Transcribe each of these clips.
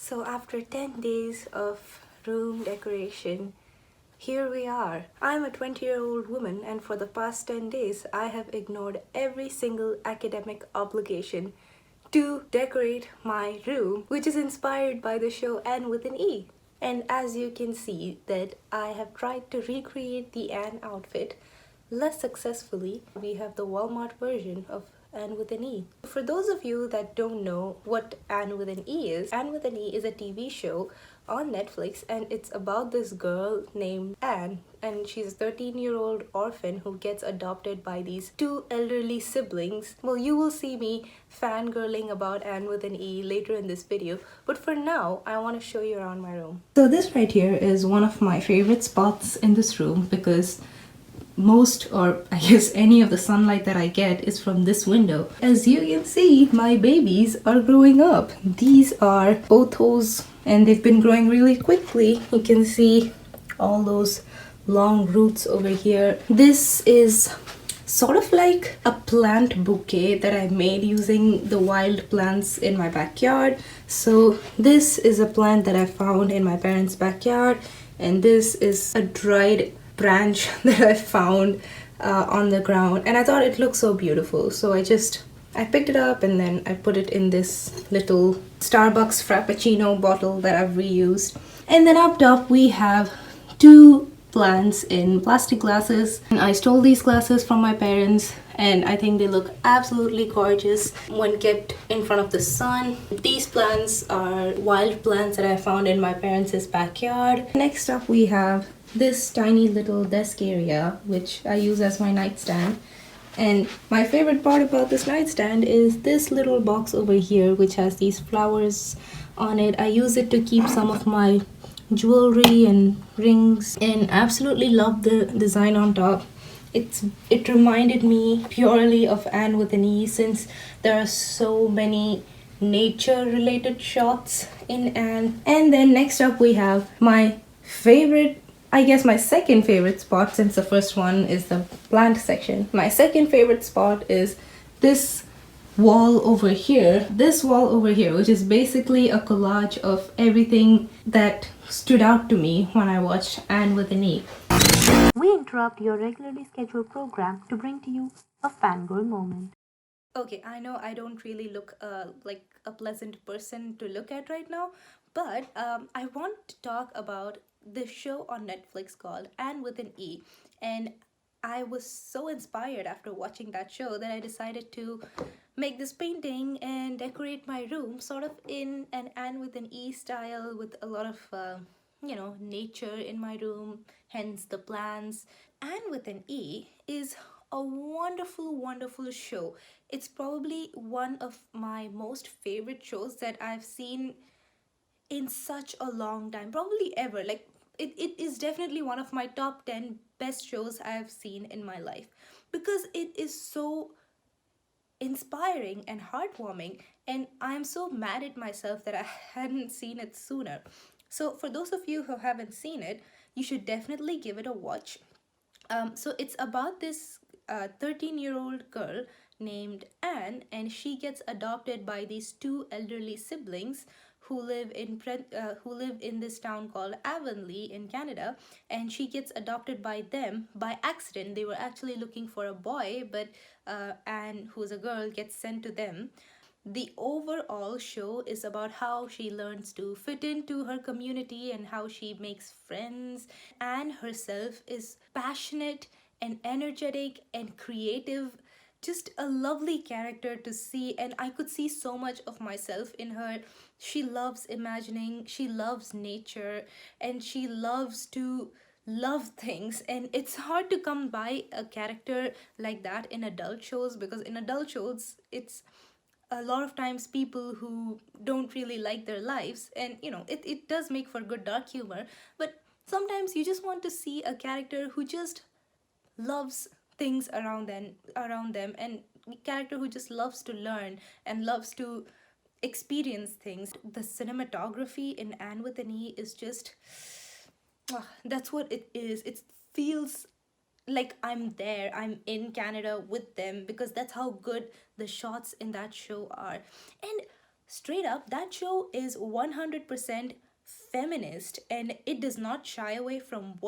So after 10 days of room decoration, here we are. I'm a 20-year-old woman, and for the past 10 days, I have ignored every single academic obligation to decorate my room, which is inspired by the show Anne with an E. And as you can see that I have tried to recreate the Anne outfit less successfully. We have the Walmart version of Anne with an E. For those of you that don't know what Anne with an E is, Anne with an E is a TV show on Netflix, and it's about this girl named Anne, and she's a 13-year-old orphan who gets adopted by these two elderly siblings. Well, you will see me fangirling about Anne with an E later in this video, but for now, I want to show you around my room. So this right here is one of my favorite spots in this room because most, or I guess any of the sunlight that I get is from this window. As you can see, my babies are growing up. These are pothos and they've been growing really quickly. You can see all those long roots over here. This is sort of like a plant bouquet that I made using the wild plants in my backyard. So this is a plant that I found in my parents' backyard, and this is a dried branch that I found on the ground, and I thought it looked so beautiful, so I picked it up and then I put it in this little Starbucks Frappuccino bottle that I've reused. And then up top we have two plants in plastic glasses, and I stole these glasses from my parents, and I think they look absolutely gorgeous when kept in front of the sun. These plants are wild plants that I found in my parents' backyard. Next up we have this tiny little desk area which I use as my nightstand, and my favorite part about this nightstand is this little box over here which has these flowers on it. I use it to keep some of my jewelry and rings, and absolutely love the design on top. It reminded me purely of Anne with an E, since there are so many nature related shots in Anne. And then next up we have my favorite, I guess my second favorite spot, since the first one is the plant section. My second favorite spot is this wall over here. This wall over here, which is basically a collage of everything that stood out to me when I watched Anne with an E. We interrupt your regularly scheduled program to bring to you a fangirl moment. Okay, I know I don't really look like a pleasant person to look at right now, but I want to talk about this show on Netflix called Anne with an E. And I was so inspired after watching that show that I decided to make this painting and decorate my room sort of in an Anne with an E style, with a lot of nature in my room, hence the plants. Anne with an E is a wonderful, wonderful show. It's probably one of my most favorite shows that I've seen in such a long time, probably ever. Like, it is definitely one of my top 10 best shows I have seen in my life, because it is so inspiring and heartwarming, and I'm so mad at myself that I hadn't seen it sooner. So for those of you who haven't seen it, you should definitely give it a watch. So it's about this 13-year-old girl named Anne, and she gets adopted by these two elderly siblings who live in this town called Avonlea in Canada, and she gets adopted by them by accident. They were actually looking for a boy, but Anne, who's a girl, gets sent to them. The overall show is about how she learns to fit into her community and how she makes friends. Anne herself is passionate and energetic and creative, just a lovely character to see, and I could see so much of myself in her. She loves imagining, she loves nature, and she loves to love things, and it's hard to come by a character like that in adult shows, because in adult shows it's a lot of times people who don't really like their lives, and it does make for good dark humor, but sometimes you just want to see a character who just loves things around them, and character who just loves to learn and loves to experience things. The cinematography in Anne with an E is just that's what it is. It feels like I'm in Canada with them, because that's how good the shots in that show are. And straight up, that show is 100% feminist, and it does not shy away from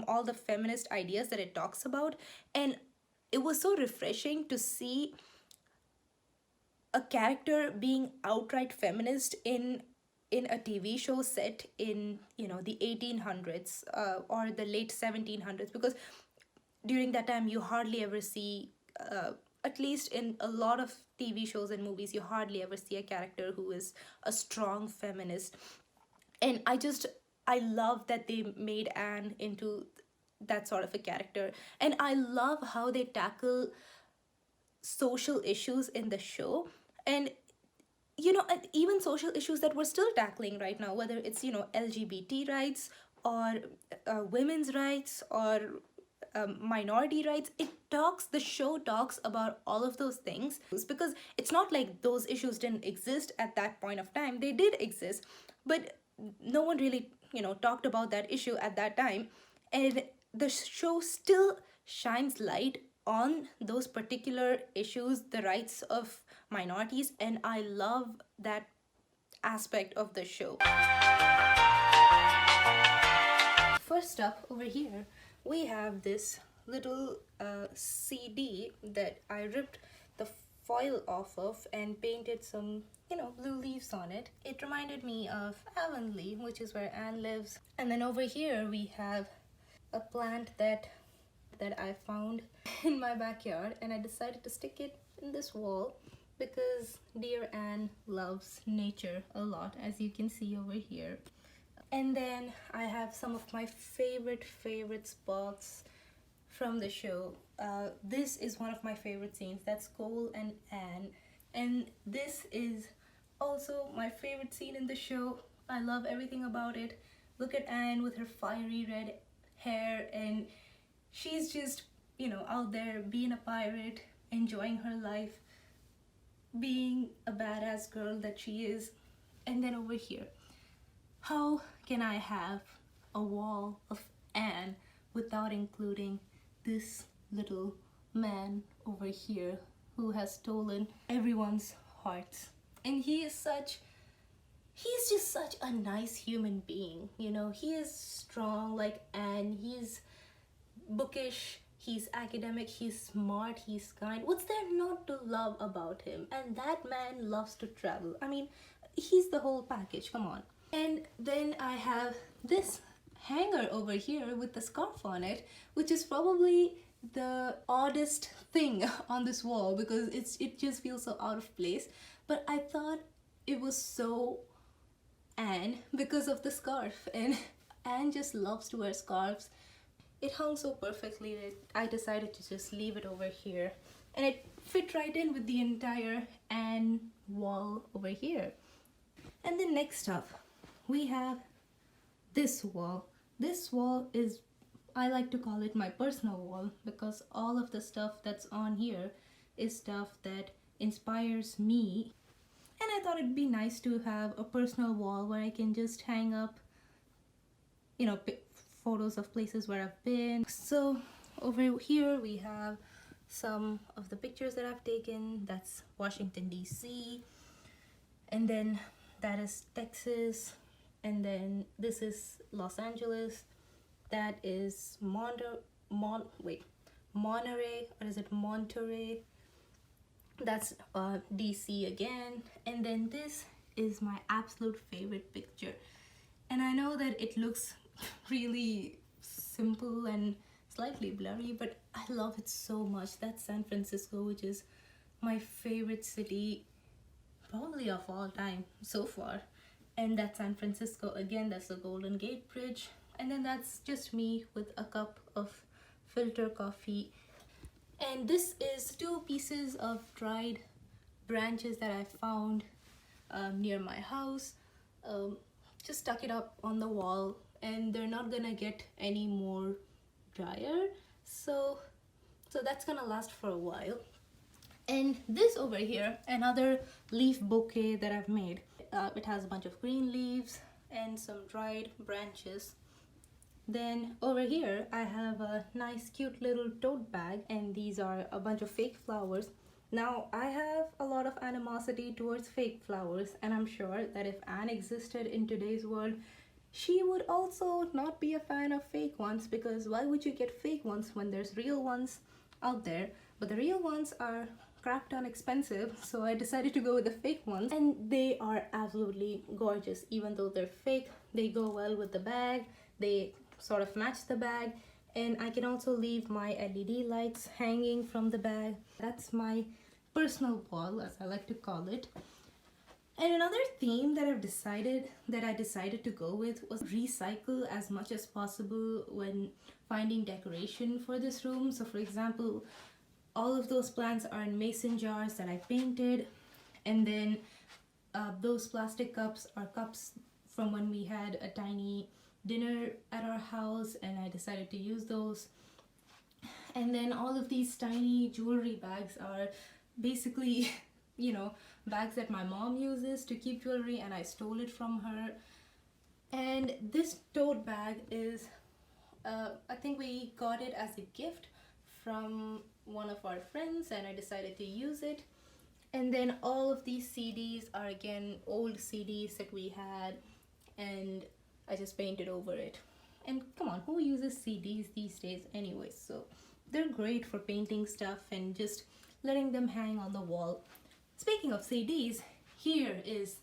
all the feminist ideas that it talks about. And it was so refreshing to see a character being outright feminist in a TV show set in, the 1800s, or the late 1700s, because during that time you hardly ever see, at least in a lot of TV shows and movies, you hardly ever see a character who is a strong feminist. And I love that they made Anne into that sort of a character. And I love how they tackle social issues in the show. And and even social issues that we're still tackling right now, whether it's LGBT rights, or women's rights, or minority rights. The show talks about all of those things, because it's not like those issues didn't exist at that point of time. They did exist, but no one really talked about that issue at that time. And the show still shines light on those particular issues, the rights of minorities, and I love that aspect of the show. First up, over here we have this little CD that I ripped the foil off of and painted some blue leaves on it. It reminded me of Avonlea, which is where Anne lives. And then over here we have a plant that I found in my backyard, and I decided to stick it in this wall because dear Anne loves nature a lot, as you can see over here. And then I have some of my favorite spots from the show. This is one of my favorite scenes. That's Cole and Anne. And this is also my favorite scene in the show. I love everything about it. Look at Anne with her fiery red hair, and she's just, out there being a pirate, enjoying her life, being a badass girl that she is. And then over here, how can I have a wall of Anne without including this little man over here who has stolen everyone's hearts? And he's just such a nice human being. He is strong like Anne. He's bookish, he's academic, he's smart, he's kind. What's there not to love about him? And that man loves to travel. I mean, he's the whole package, come on. And then I have this hanger over here with the scarf on it, which is probably the oddest thing on this wall because it just feels so out of place. But I thought it was so Anne because of the scarf, and Anne just loves to wear scarves. It hung so perfectly that I decided to just leave it over here, and it fit right in with the entire Anne wall over here. And then next up we have this wall. This wall is, I like to call it my personal wall, because all of the stuff that's on here is stuff that inspires me. And I thought it'd be nice to have a personal wall where I can just hang up, photos of places where I've been. So over here we have some of the pictures that I've taken. That's Washington DC, and then that is Texas, and then this is Los Angeles. That is Monterey, or is it Monterey? That's DC again. And then this is my absolute favorite picture, and I know that it looks really simple and slightly blurry, but I love it so much. That's San Francisco, which is my favorite city probably of all time so far. And that's San Francisco again. That's the Golden Gate Bridge. And then that's just me with a cup of filter coffee. And this is 2 pieces of dried branches that I found near my house. Just stuck it up on the wall, and they're not gonna get any more drier, so that's gonna last for a while. And this over here, another leaf bouquet that I've made. It has a bunch of green leaves and some dried branches. Then over here I have a nice cute little tote bag, and these are a bunch of fake flowers. Now, I have a lot of animosity towards fake flowers, and I'm sure that if Anne existed in today's world, she would also not be a fan of fake ones, because why would you get fake ones when there's real ones out there? But the real ones are crap ton expensive, so I decided to go with the fake ones, and they are absolutely gorgeous. Even though they're fake, they go well with the bag, they sort of match the bag, and I can also leave my LED lights hanging from the bag. That's my personal wall, as I like to call it. And another theme that I decided to go with was recycle as much as possible when finding decoration for this room. So for example, all of those plants are in mason jars that I painted, and then those plastic cups are cups from when we had a tiny dinner at our house, and I decided to use those. And then all of these tiny jewelry bags are basically bags that my mom uses to keep jewelry, and I stole it from her. And this tote bag is I think we got it as a gift from one of our friends, and I decided to use it. And then all of these CDs are again old CDs that we had, and I just painted over it. And come on, who uses CDs these days anyway? So they're great for painting stuff and just letting them hang on the wall. Speaking of CDs, here is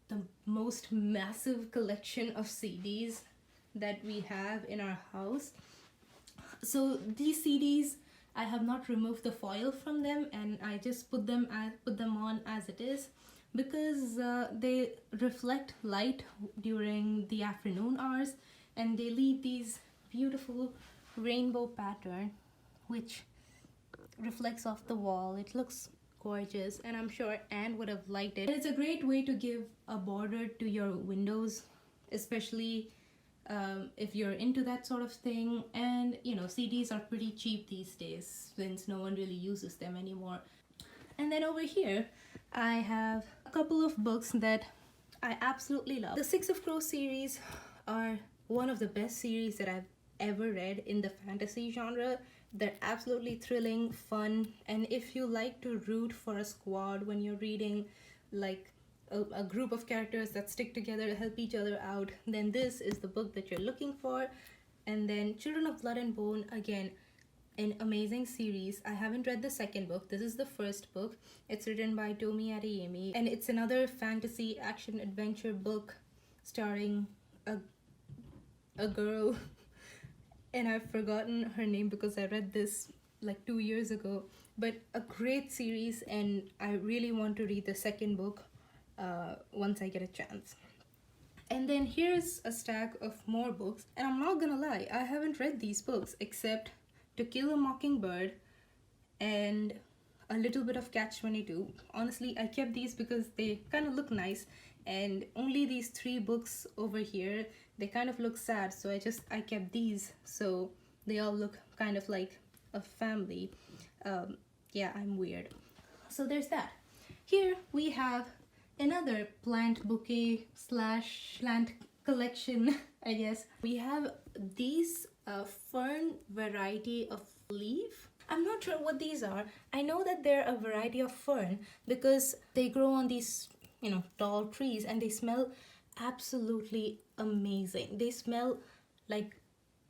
the most massive collection of CDs that we have in our house. So these CDs, I have not removed the foil from them, and I just put them on as it is, because they reflect light during the afternoon hours, and they leave these beautiful rainbow pattern which reflects off the wall. It looks gorgeous, and I'm sure Anne would have liked it. And it's a great way to give a border to your windows, especially if you're into that sort of thing. And CDs are pretty cheap these days since no one really uses them anymore. And then over here I have a couple of books that I absolutely love. The Six of Crows series are one of the best series that I've ever read in the fantasy genre. They're absolutely thrilling, fun, and if you like to root for a squad when you're reading, like a group of characters that stick together to help each other out, then this is the book that you're looking for. And then Children of Blood and Bone, again, an amazing series. I haven't read the second book. This is the first book. It's written by Tomi Adeyemi, and it's another fantasy action adventure book starring a girl and I've forgotten her name because I read this like 2 years ago. But a great series, and I really want to read the second book once I get a chance. And then here's a stack of more books, and I'm not gonna lie, I haven't read these books except To Kill a Mockingbird and a little bit of Catch-22. Honestly, I kept these because they kind of look nice, and only these 3 books over here, they kind of look sad, so I kept these, so they all look kind of like a family. Yeah, I'm weird. So there's that. Here we have another plant bouquet slash plant collection, I guess. We have these fern variety of leaf. I'm not sure what these are. I know that they're a variety of fern because they grow on these, tall trees, and they smell absolutely amazing. They smell like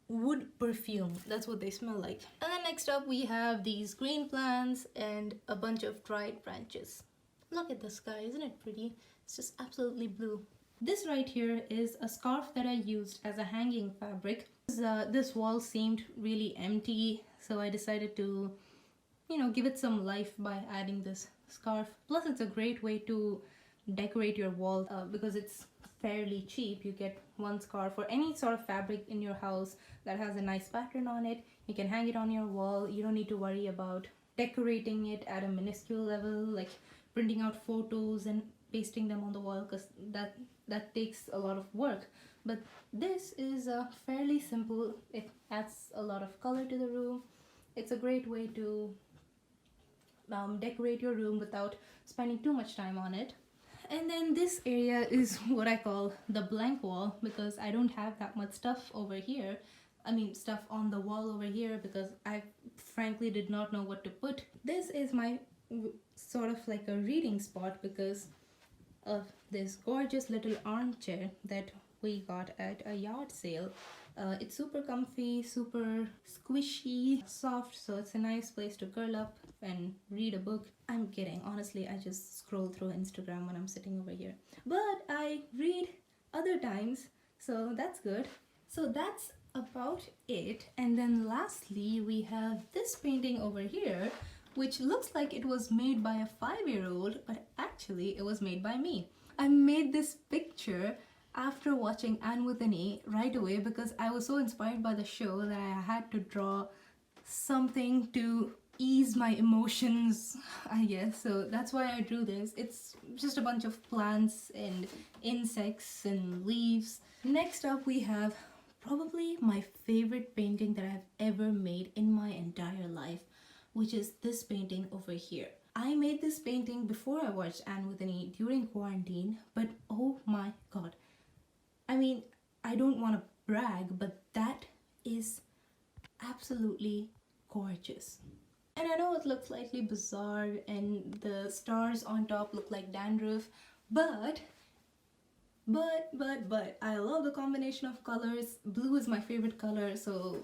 wood perfume. That's what they smell like. And then next up we have these green plants and a bunch of dried branches. Look at the sky, isn't it pretty? It's just absolutely blue. This right here is a scarf that I used as a hanging fabric. This wall seemed really empty, so I decided to, give it some life by adding this scarf. Plus it's a great way to decorate your wall because it's fairly cheap. You get one scarf or any sort of fabric in your house that has a nice pattern on it. You can hang it on your wall. You don't need to worry about decorating it at a minuscule level, like printing out photos and pasting them on the wall, because that takes a lot of work. But this is fairly simple. It adds a lot of color to the room. It's a great way to decorate your room without spending too much time on it. And then this area is what I call the blank wall, because I don't have that much stuff over here. Stuff on the wall over here, because I frankly did not know what to put. This is my sort of like a reading spot because of this gorgeous little armchair that we got at a yard sale. It's super comfy, super squishy, soft, so it's a nice place to curl up and read a book. I'm kidding, honestly, I just scroll through Instagram when I'm sitting over here. But I read other times, so that's good. So that's about it. And then lastly, we have this painting over here, which looks like it was made by a 5-year-old, but actually it was made by me. I made this picture after watching Anne with an A right away because I was so inspired by the show that I had to draw something to ease my emotions, I guess. So that's why I drew this. It's just a bunch of plants and insects and leaves. Next up we have probably my favorite painting that I've ever made in my entire life, which is this painting over here. I made this painting before I watched Anne with an E during quarantine, but oh my god. I mean, I don't want to brag, but that is absolutely gorgeous. And I know it looks slightly bizarre and the stars on top look like dandruff, but I love the combination of colors. Blue is my favorite color, so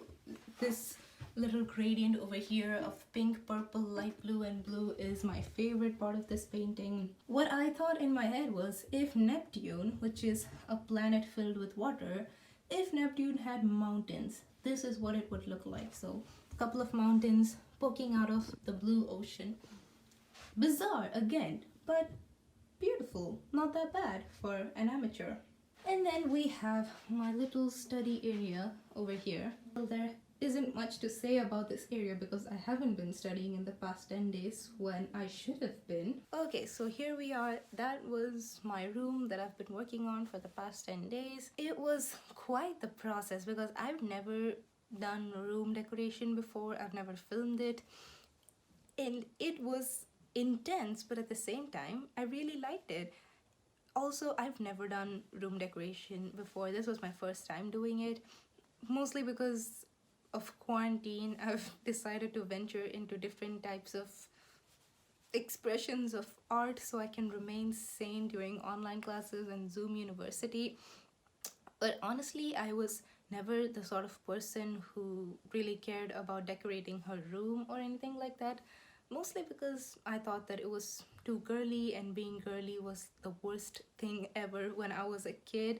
this little gradient over here of pink, purple, light blue and blue is my favorite part of this painting. What I thought in my head was, if Neptune, which is a planet filled with water, if Neptune had mountains, this is what it would look like. So a couple of mountains poking out of the blue ocean. Bizarre again, but beautiful, not that bad for an amateur. And then we have my little study area over here. Well, there isn't much to say about this area because I haven't been studying in the past 10 days when I should have been. Okay, so here we are. That was my room that I've been working on for the past 10 days. It was quite the process because I've never done room decoration before. I've never filmed it. And it was intense, but at the same time, I really liked it. Also, I've never done room decoration before. This was my first time doing it, mostly because of quarantine. I've decided to venture into different types of expressions of art so I can remain sane during online classes and Zoom University. But honestly, I was never the sort of person who really cared about decorating her room or anything like that. Mostly because I thought that it was too girly, and being girly was the worst thing ever when I was a kid.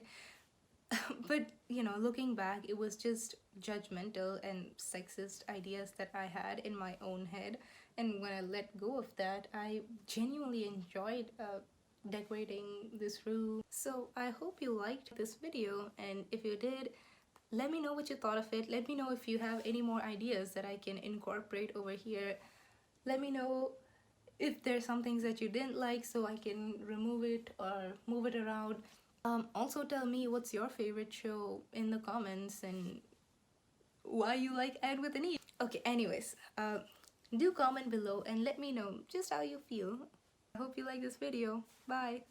But, you know, looking back, it was just judgmental and sexist ideas that I had in my own head. And when I let go of that, I genuinely enjoyed decorating this room. So I hope you liked this video, and if you did, let me know what you thought of it. Let me know if you have any more ideas that I can incorporate over here. Let me know if there's some things that you didn't like so I can remove it or move it around. Also tell me what's your favorite show in the comments and why you like Ed with an E. Okay, anyways, do comment below and let me know just how you feel. I hope you like this video. Bye!